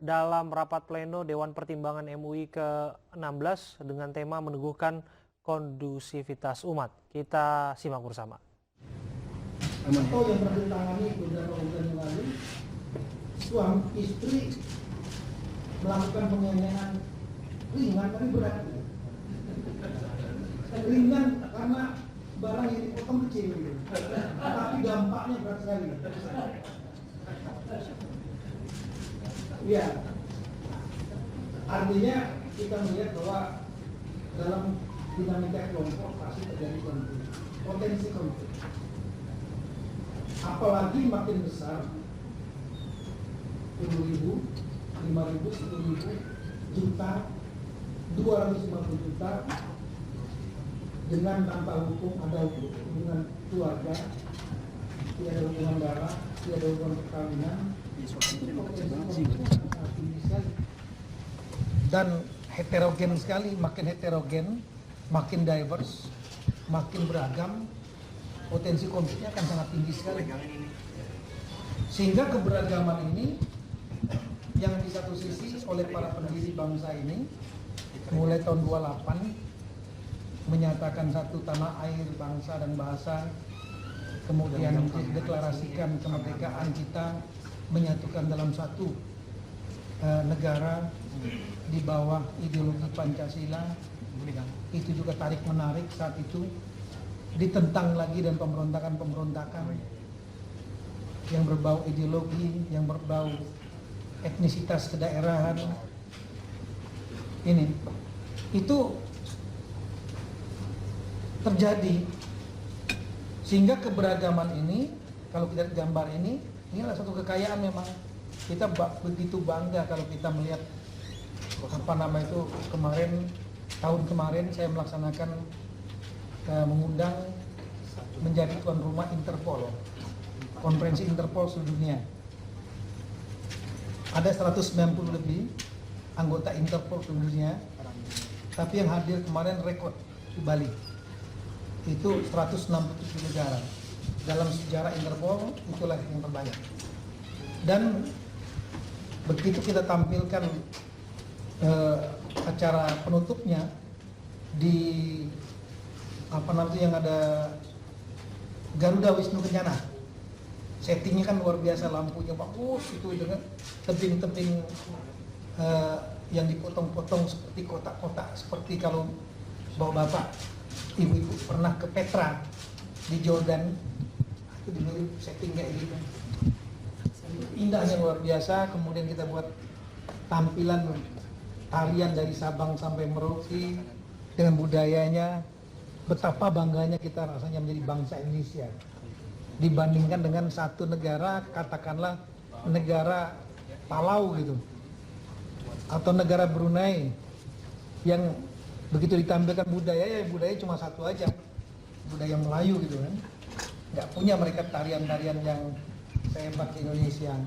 dalam rapat pleno Dewan Pertimbangan MUI ke-16 dengan tema meneguhkan kondusivitas umat. Kita simak bersama. Atau yang pernah ditangani beberapa bulan yang lalu, suami istri melakukan penganiayaan ringan tapi berat. Ringan karena barang yang dipotong kecil, tapi dampaknya berat sekali. Ya, artinya kita melihat bahwa dalam dinamika kelompok pasti terjadi konflik, potensi konflik. Apalagi makin besar, 10.000, 5.000, 10.000, juta, 250 juta, dengan tanpa hukum, ada hubungan keluarga, tidak ada hubungan darah, tidak ada hubungan perkawinan, dan heterogen sekali, makin heterogen, makin diverse, makin beragam, potensi konfliknya akan sangat tinggi sekali. Sehingga keberagaman ini yang di satu sisi oleh para pendiri bangsa ini mulai tahun 28 menyatakan satu tanah air, bangsa dan bahasa, kemudian mendeklarasikan kemerdekaan kita, menyatukan dalam satu negara di bawah ideologi Pancasila. Itu juga tarik menarik saat itu, ditentang lagi dan pemberontakan yang berbau ideologi, yang berbau etnisitas kedaerahan. Ini itu terjadi, sehingga keberagaman ini, kalau kita lihat gambar ini adalah satu kekayaan. Memang kita begitu bangga kalau kita melihat tahun kemarin saya melaksanakan mengundang menjadi tuan rumah Interpol, konferensi Interpol seluruh dunia. Ada 190 lebih anggota Interpol seluruh dunia, tapi yang hadir kemarin rekor di Bali itu 167 negara. Dalam sejarah Interpol itulah yang terbanyak. Dan begitu kita tampilkan acara penutupnya di yang ada Garuda Wisnu Kencana, settingnya kan luar biasa, lampunya bagus itu dengan tebing-tebing yang dipotong-potong seperti kotak-kotak, seperti kalau bapak ibu-ibu pernah ke Petra di Jordan, itu dimirip setting kayak gitu. Indahnya luar biasa. Kemudian kita buat tampilan tarian dari Sabang sampai Merauke dengan budayanya. Betapa bangganya kita rasanya menjadi bangsa Indonesia dibandingkan dengan satu negara, katakanlah negara Palau gitu, atau negara Brunei yang begitu ditampilkan budaya cuma satu aja, budaya Melayu gitu kan. Nggak punya mereka tarian-tarian yang sehebat di Indonesia.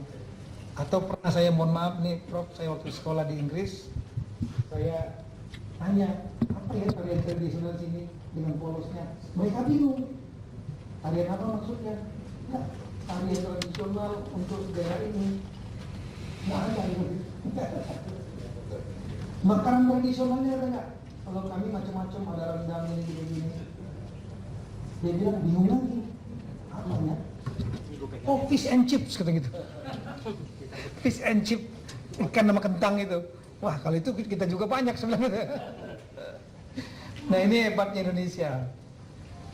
Atau pernah saya, mohon maaf nih Prof, saya waktu sekolah di Inggris, saya tanya, apa ya tarian tradisional sini dengan polosnya? Mereka bingung, tarian apa maksudnya? Nah, tarian tradisional untuk daerah ini. Nggak ada gitu. Makanan tradisionalnya ada nggak? Kalau kami macam-macam, ada rendang ini gini-gini. Dia bilang bingung lagi. Apa ya? Oh, fish and chips kata gitu. Fish and chip, ikan sama kentang itu. Wah, kalau itu kita juga banyak sebenarnya. Nah, ini hebatnya Indonesia.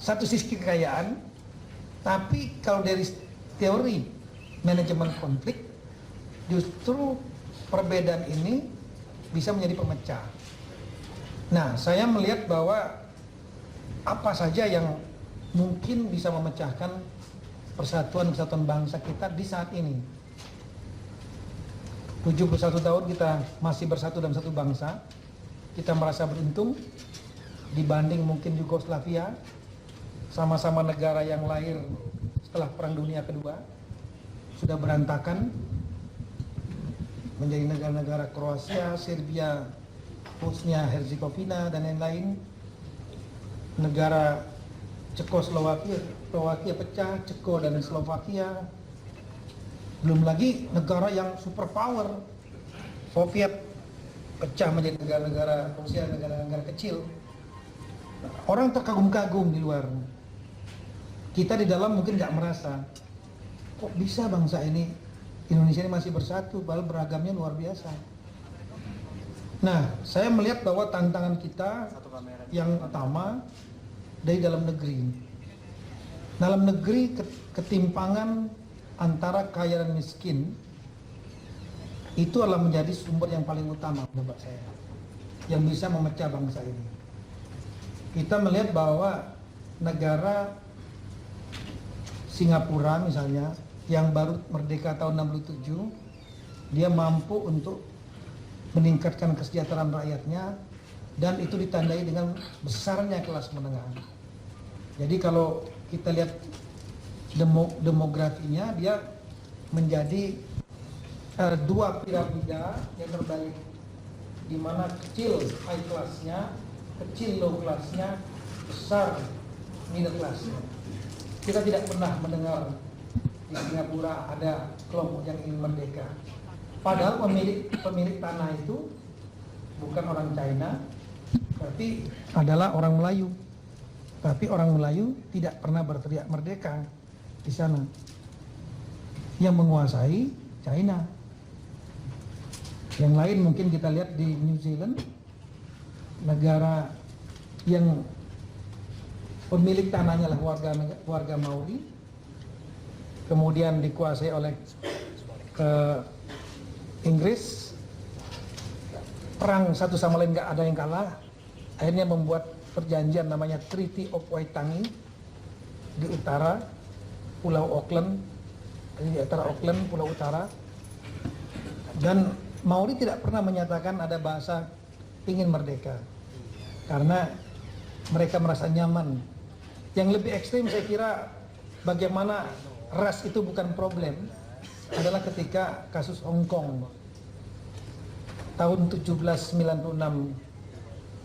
Satu sisi kekayaan, tapi kalau dari teori manajemen konflik, justru perbedaan ini bisa menjadi pemecah. Nah, saya melihat bahwa apa saja yang mungkin bisa memecahkan persatuan bangsa kita di saat ini. 71 tahun kita masih bersatu dalam satu bangsa. Kita merasa beruntung dibanding mungkin Yugoslavia, sama-sama negara yang lahir setelah Perang Dunia Kedua, sudah berantakan menjadi negara-negara Kroasia, Serbia, Bosnia, Herzegovina, dan lain-lain. Negara Slovakia pecah, Ceko dan Slovakia. Belum lagi negara yang superpower Soviet pecah menjadi negara-negara, Rusia negara-negara kecil. Orang terkagum-kagum di luar. Kita di dalam mungkin nggak merasa, kok bisa bangsa ini, Indonesia ini masih bersatu, padahal beragamnya luar biasa. Nah, saya melihat bahwa tantangan kita yang utama dari dalam negeri. Dalam negeri ketimpangan antara kaya dan miskin itu adalah menjadi sumber yang paling utama menurut saya, yang bisa memecah bangsa ini. Kita melihat bahwa negara Singapura misalnya yang baru merdeka tahun 67, dia mampu untuk meningkatkan kesejahteraan rakyatnya, dan itu ditandai dengan besarnya kelas menengah. Jadi kalau kita lihat demografinya, dia menjadi dua piramida yang terbalik, di mana kecil high class-nya, kecil low class-nya, besar middle class-nya. Kita tidak pernah mendengar di Singapura ada kelompok yang ingin merdeka. Padahal pemilik tanah itu bukan orang China, tapi adalah orang Melayu. Tapi orang Melayu tidak pernah berteriak merdeka di sana. Yang menguasai China. Yang lain mungkin kita lihat di New Zealand, negara yang pemilik tanahnya lah warga Maori, kemudian dikuasai oleh Inggris, perang satu sama lain nggak ada yang kalah, akhirnya membuat perjanjian namanya Treaty of Waitangi di utara Pulau Auckland, di antara Auckland Pulau Utara, dan Maori tidak pernah menyatakan ada bahasa ingin merdeka karena mereka merasa nyaman. Yang lebih ekstrim saya kira bagaimana ras itu bukan problem adalah ketika kasus Hong Kong tahun 1796.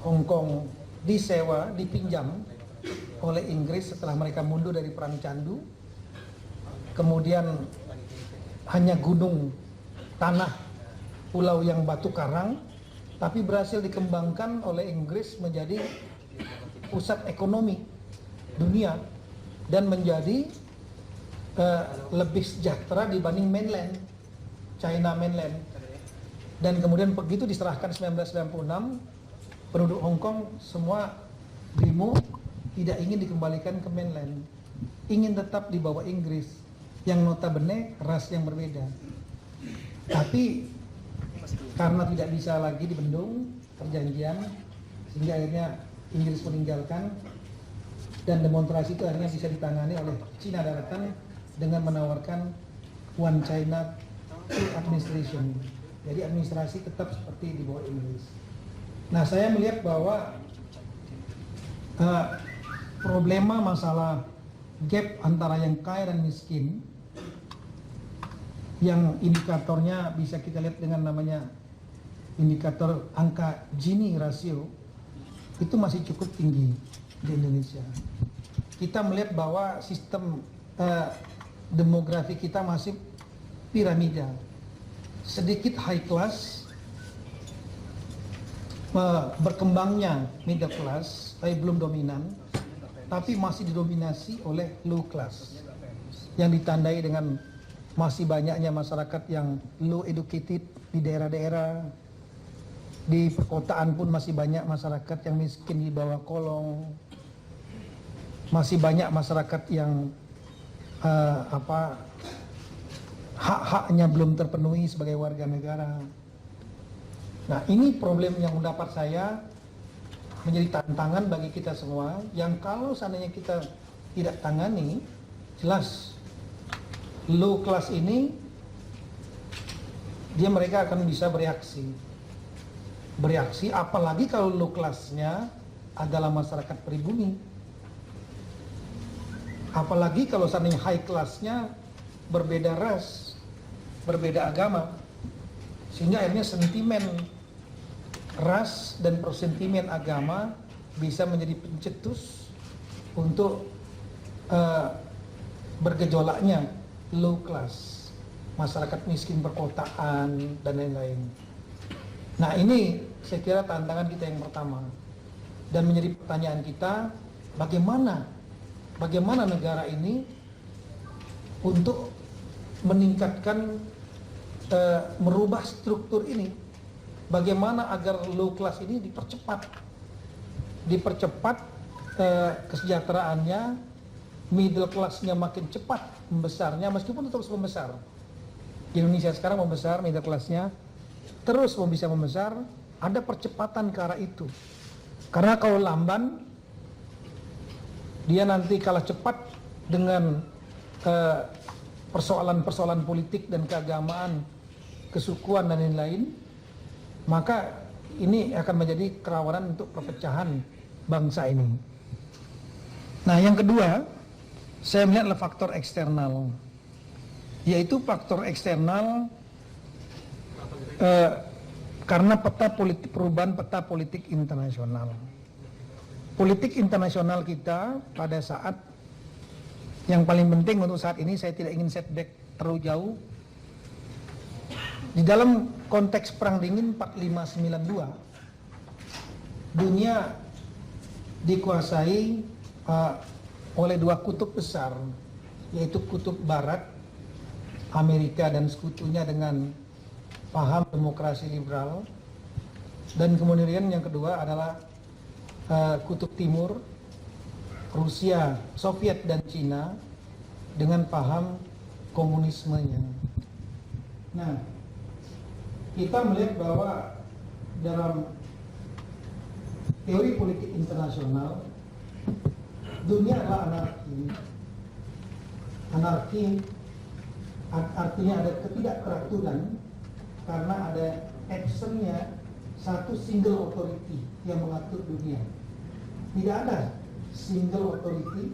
Hong Kong disewa, dipinjam oleh Inggris setelah mereka mundur dari Perang Candu. Kemudian hanya gunung, tanah, pulau yang batu karang, tapi berhasil dikembangkan oleh Inggris menjadi pusat ekonomi dunia dan menjadi lebih sejahtera dibanding mainland, China mainland. Dan kemudian begitu diserahkan 1996, penduduk Hong Kong semua demo tidak ingin dikembalikan ke mainland, ingin tetap di bawah Inggris yang notabene ras yang berbeda. Tapi karena tidak bisa lagi dibendung perjanjian, sehingga akhirnya Inggris meninggalkan, dan demonstrasi itu akhirnya bisa ditangani oleh Cina Daratan dengan menawarkan One China Two Administration. Jadi administrasi tetap seperti di bawah Inggris. Nah, saya melihat bahwa problema masalah gap antara yang kaya dan miskin, yang indikatornya bisa kita lihat dengan namanya indikator angka Gini rasio, itu masih cukup tinggi di Indonesia. Kita melihat bahwa sistem demografi kita masih piramida, sedikit high class, berkembangnya middle class, tapi belum dominan, tapi masih didominasi oleh low class, yang ditandai dengan masih banyaknya masyarakat yang low educated di daerah-daerah. Di perkotaan pun masih banyak masyarakat yang miskin di bawah kolong, masih banyak masyarakat yang hak-haknya belum terpenuhi sebagai warga negara. Nah, ini problem yang mendapat saya menjadi tantangan bagi kita semua, yang kalau seandainya kita tidak tangani, jelas low class ini mereka akan bisa bereaksi, apalagi kalau low class-nya adalah masyarakat pribumi. Apalagi kalau seandainya high class-nya berbeda ras, berbeda agama, sehingga akhirnya sentimen ras dan persentimen agama bisa menjadi pencetus untuk bergejolaknya low class, masyarakat miskin perkotaan dan lain-lain. Nah ini saya kira tantangan kita yang pertama. Dan menjadi pertanyaan kita, bagaimana negara ini untuk meningkatkan, merubah struktur ini. Bagaimana agar low class ini dipercepat kesejahteraannya, middle class-nya makin cepat membesarnya, meskipun terus membesar. Indonesia sekarang membesar, middle class-nya terus bisa membesar, ada percepatan ke arah itu. Karena kalau lamban, dia nanti kalah cepat dengan persoalan-persoalan politik dan keagamaan, kesukuan dan lain-lain, maka ini akan menjadi kerawanan untuk perpecahan bangsa ini. Nah yang kedua, saya melihat adalah faktor eksternal, yaitu faktor eksternal karena perubahan peta politik internasional. Politik internasional kita pada saat yang paling penting untuk saat ini, saya tidak ingin setback terlalu jauh. Di dalam konteks Perang Dingin 45-92, dunia dikuasai oleh dua kutub besar, yaitu kutub barat, Amerika dan sekutunya dengan paham demokrasi liberal, dan kemudian yang kedua adalah kutub timur, Rusia, Soviet dan Cina dengan paham komunismenya. Nah, kita melihat bahwa dalam teori politik internasional, dunia adalah anarki. Anarki artinya ada ketidakteraturan karena ada actionnya satu single authority yang mengatur dunia. Tidak ada single authority,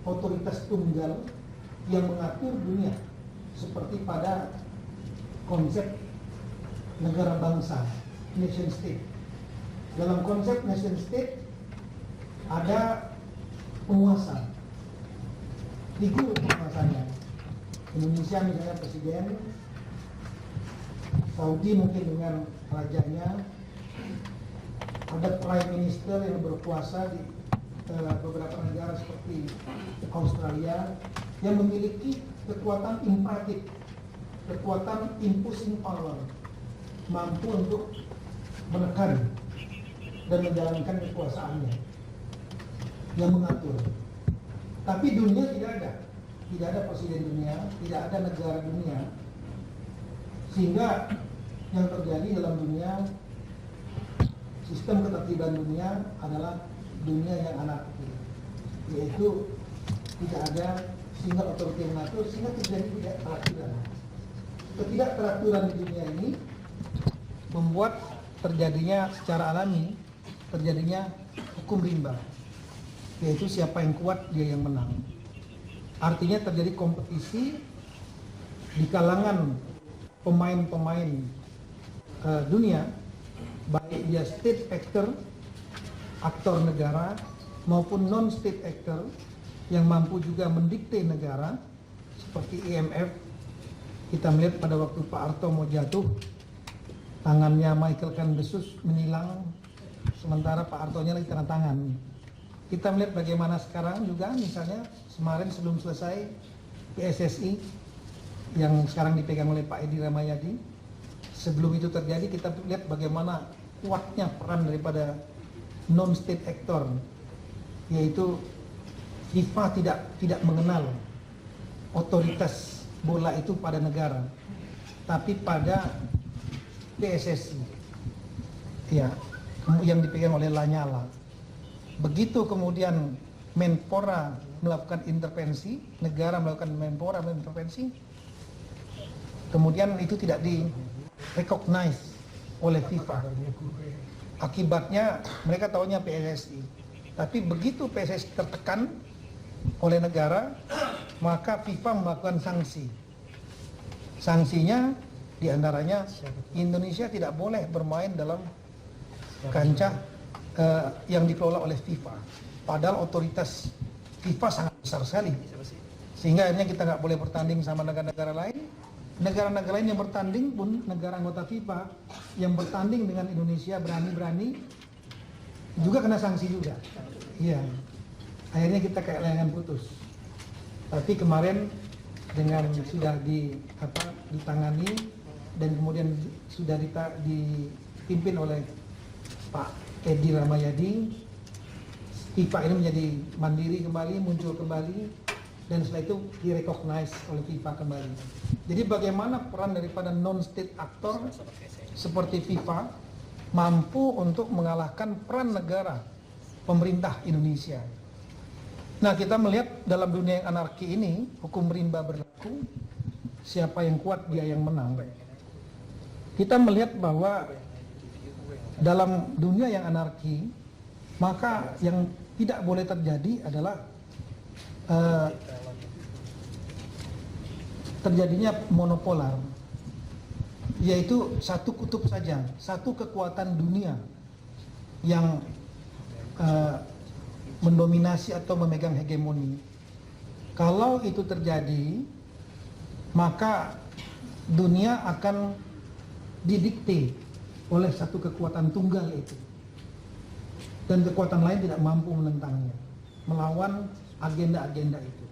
otoritas tunggal yang mengatur dunia seperti pada konsep negara bangsa, nation state. Dalam konsep nation state ada penguasa, figur penguasanya. Indonesia misalnya presiden, Saudi mungkin dengan rajanya, ada prime minister yang berkuasa di beberapa negara seperti Australia yang memiliki kekuatan imperatif, kekuatan imposing power, mampu untuk menekan dan menjalankan kekuasaannya yang mengatur. Tapi dunia tidak ada presiden dunia, tidak ada negara dunia, sehingga yang terjadi dalam dunia, sistem ketertiban dunia adalah dunia yang anarki, yaitu tidak ada single authority yang mengatur, sehingga terjadi ketidakteraturan. Ketidakteraturan di dunia ini membuat terjadinya secara alami terjadinya hukum rimba, yaitu siapa yang kuat dia yang menang. Artinya terjadi kompetisi di kalangan pemain-pemain dunia, baik dia state actor, aktor negara, maupun non-state actor yang mampu juga mendikte negara, seperti IMF. Kita melihat pada waktu Pak Harto mau jatuh, tangannya Michael Kan Besus menilang, sementara Pak Hartonya lagi tanda tangan. Kita melihat bagaimana sekarang juga, misalnya kemarin sebelum selesai PSSI yang sekarang dipegang oleh Pak Edi Rahmayadi, sebelum itu terjadi kita lihat bagaimana kuatnya peran daripada non-state actor, yaitu FIFA tidak mengenal otoritas bola itu pada negara, tapi pada PSSI, ya, yang dipegang oleh Lanyala. Begitu kemudian Menpora melakukan intervensi, negara melakukan Menpora intervensi, kemudian itu tidak di-recognize oleh FIFA. Akibatnya mereka tahunya PSSI. Tapi begitu PSSI tertekan oleh negara, maka FIFA melakukan sanksi. Sanksinya diantaranya Indonesia tidak boleh bermain dalam kancah yang dikelola oleh FIFA. Padahal otoritas FIFA sangat besar sekali. Sehingga akhirnya kita nggak boleh bertanding sama negara-negara lain, negara-negara lain yang bertanding pun, negara anggota FIFA yang bertanding dengan Indonesia berani-berani juga kena sanksi juga. Iya. Akhirnya kita kayak layangan putus. Tapi kemarin dengan sudah ditangani dan kemudian sudah dipimpin oleh Pak Edi Rahmayadi, FIFA ini menjadi mandiri kembali, muncul kembali, dan setelah itu direcognize oleh FIFA kembali. Jadi bagaimana peran daripada non-state actor seperti FIFA mampu untuk mengalahkan peran negara pemerintah Indonesia. Nah, kita melihat dalam dunia yang anarki ini, hukum rimba berlaku, siapa yang kuat dia yang menang. Kita melihat bahwa dalam dunia yang anarki, maka yang tidak boleh terjadi adalah terjadinya monopolar, yaitu satu kutub saja, satu kekuatan dunia yang mendominasi atau memegang hegemoni. Kalau itu terjadi, maka dunia akan didikte oleh satu kekuatan tunggal itu, dan kekuatan lain tidak mampu menentangnya, melawan agenda-agenda itu.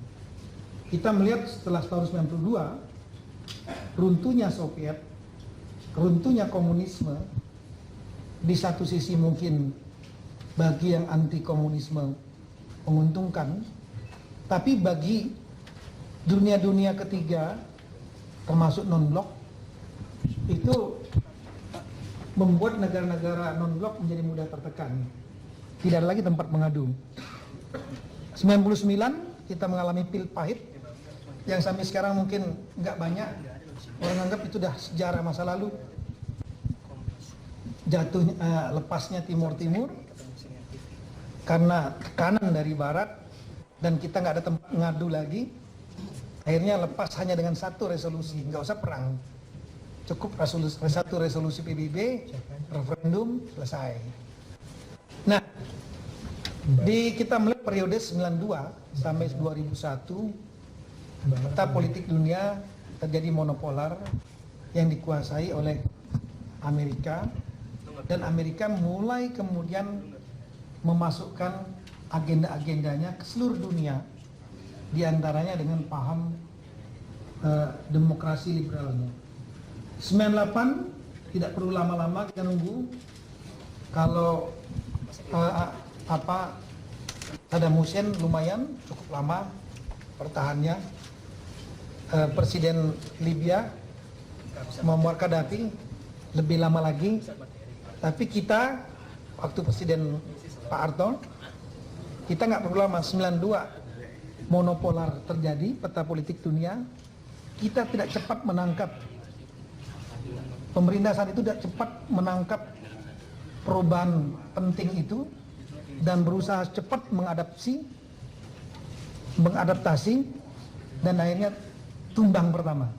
Kita melihat setelah tahun 92, runtuhnya Soviet, runtuhnya komunisme, di satu sisi mungkin bagi yang anti komunisme menguntungkan, tapi bagi dunia-dunia ketiga, termasuk non-blok, itu membuat negara-negara non-blok menjadi mudah tertekan. Tidak ada lagi tempat mengadu. 99 kita mengalami pil pahit yang sampai sekarang mungkin nggak banyak orang anggap itu dah sejarah masa lalu. Jatuhnya lepasnya Timur karena tekanan dari Barat dan kita nggak ada tempat ngadu lagi. Akhirnya lepas hanya dengan satu resolusi, nggak usah perang, cukup satu resolusi PBB, referendum, selesai. Nah, kita melihat periode 92 sampai 2001, peta politik dunia terjadi monopolar yang dikuasai oleh Amerika, dan Amerika mulai kemudian memasukkan agenda-agendanya ke seluruh dunia, diantaranya dengan paham demokrasi liberalnya. 98 tidak perlu lama-lama kita nunggu, kalau Saddam Hussein lumayan cukup lama pertahannya. Presiden Libya Muammar Gaddafi lebih lama lagi. Tapi kita waktu Presiden Pak Harto, kita nggak perlu lama. 92 monopolar terjadi, peta politik dunia, kita tidak cepat menangkap, pemerintah saat itu tidak cepat menangkap perubahan penting itu dan berusaha cepat mengadaptasi, dan akhirnya tumbang pertama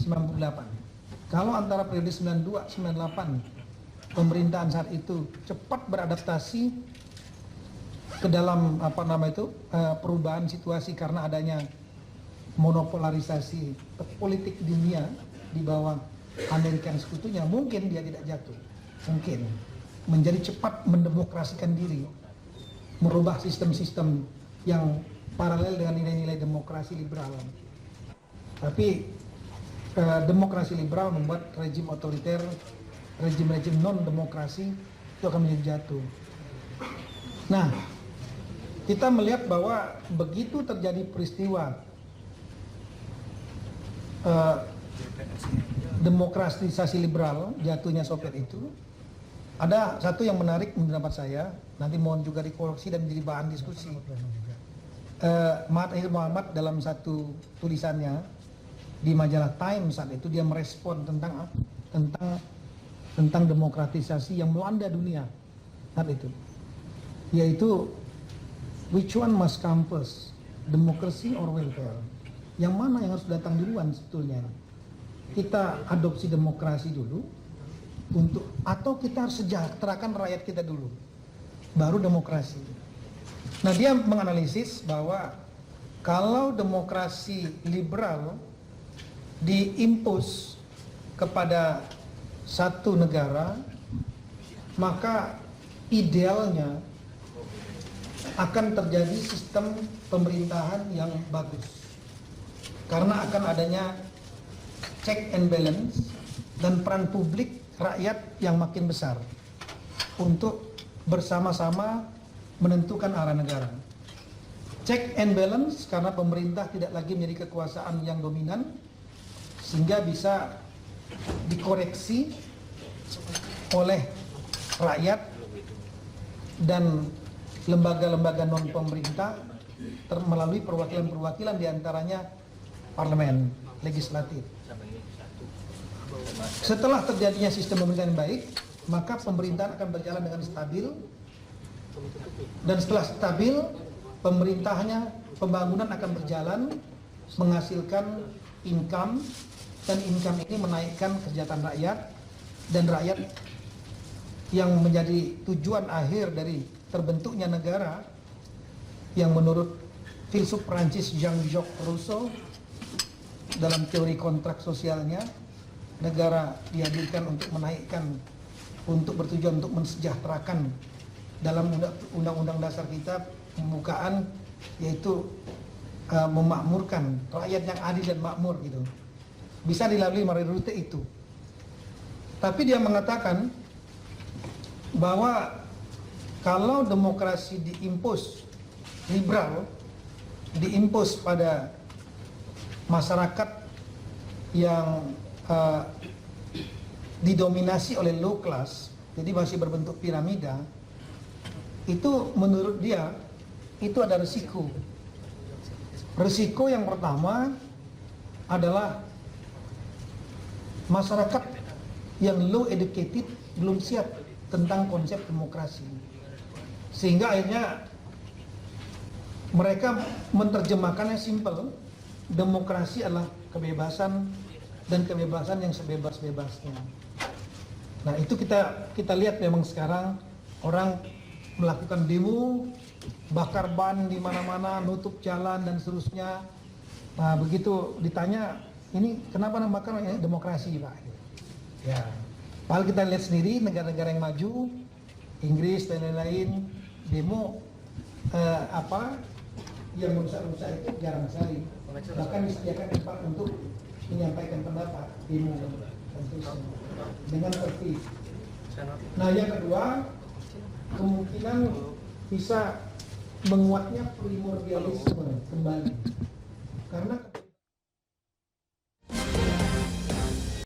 98. Kalau antara periode 92-98 pemerintahan saat itu cepat beradaptasi ke dalam perubahan situasi karena adanya monopolarisasi politik dunia di bawah Amerika dan sekutunya, mungkin dia tidak jatuh, mungkin menjadi cepat mendemokrasikan diri, merubah sistem-sistem yang paralel dengan nilai-nilai demokrasi liberal. Tapi demokrasi liberal membuat rejim otoriter, rejim-rejim non-demokrasi itu akan menjadi jatuh. Nah, kita melihat bahwa begitu terjadi peristiwa demokratisasi liberal, jatuhnya Soviet itu, ada satu yang menarik menurut saya, nanti mohon juga dikoreksi dan menjadi bahan diskusi. Mahathir Muhammad dalam satu tulisannya di majalah Time saat itu, dia merespon tentang demokratisasi yang melanda dunia saat itu, yaitu which one must come first, democracy or welfare? Yang mana yang harus datang duluan sebetulnya? Kita adopsi demokrasi dulu atau kita harus sejahterakan rakyat kita dulu, baru demokrasi. Nah, dia menganalisis bahwa kalau demokrasi liberal diimpos kepada satu negara, maka idealnya akan terjadi sistem pemerintahan yang bagus. Karena akan adanya check and balance dan peran publik rakyat yang makin besar untuk bersama-sama menentukan arah negara. Check and balance karena pemerintah tidak lagi menjadi kekuasaan yang dominan, sehingga bisa dikoreksi oleh rakyat dan lembaga-lembaga non pemerintah melalui perwakilan-perwakilan diantaranya parlemen, legislatif. Setelah terjadinya sistem pemerintahan yang baik, maka pemerintahan akan berjalan dengan stabil, dan setelah stabil, pembangunan akan berjalan, menghasilkan income, dan income ini menaikkan kesejahteraan rakyat, dan rakyat yang menjadi tujuan akhir dari terbentuknya negara yang menurut filsuf Prancis Jean-Jacques Rousseau dalam teori kontrak sosialnya, negara dihadirkan untuk menaikkan, untuk bertujuan untuk mensejahterakan. Dalam undang-undang dasar kita pembukaan, yaitu memakmurkan rakyat yang adil dan makmur gitu. Bisa dilalui melalui rute itu. Tapi dia mengatakan bahwa kalau demokrasi diimpos liberal, diimpos pada masyarakat yang didominasi oleh low class, jadi masih berbentuk piramida, itu menurut dia itu ada resiko. Resiko yang pertama adalah masyarakat yang low educated belum siap tentang konsep demokrasi, sehingga akhirnya mereka menerjemahkannya simple, demokrasi adalah kebebasan, dan kebebasan yang sebebas-bebasnya. Nah itu kita lihat memang sekarang orang melakukan demo, bakar ban di mana-mana, nutup jalan dan seterusnya. Nah begitu ditanya, ini kenapa nambahkan ini demokrasi Pak? Ya, padahal kita lihat sendiri negara-negara yang maju, Inggris dan lain-lain, demo yang merusak-rusak itu jarang sekali. Bahkan disediakan tempat untuk menyampaikan pendapat, demo dan seterusnya dengan tertib. Nah yang kedua, kemungkinan bisa menguatnya primordialisme kembali, karena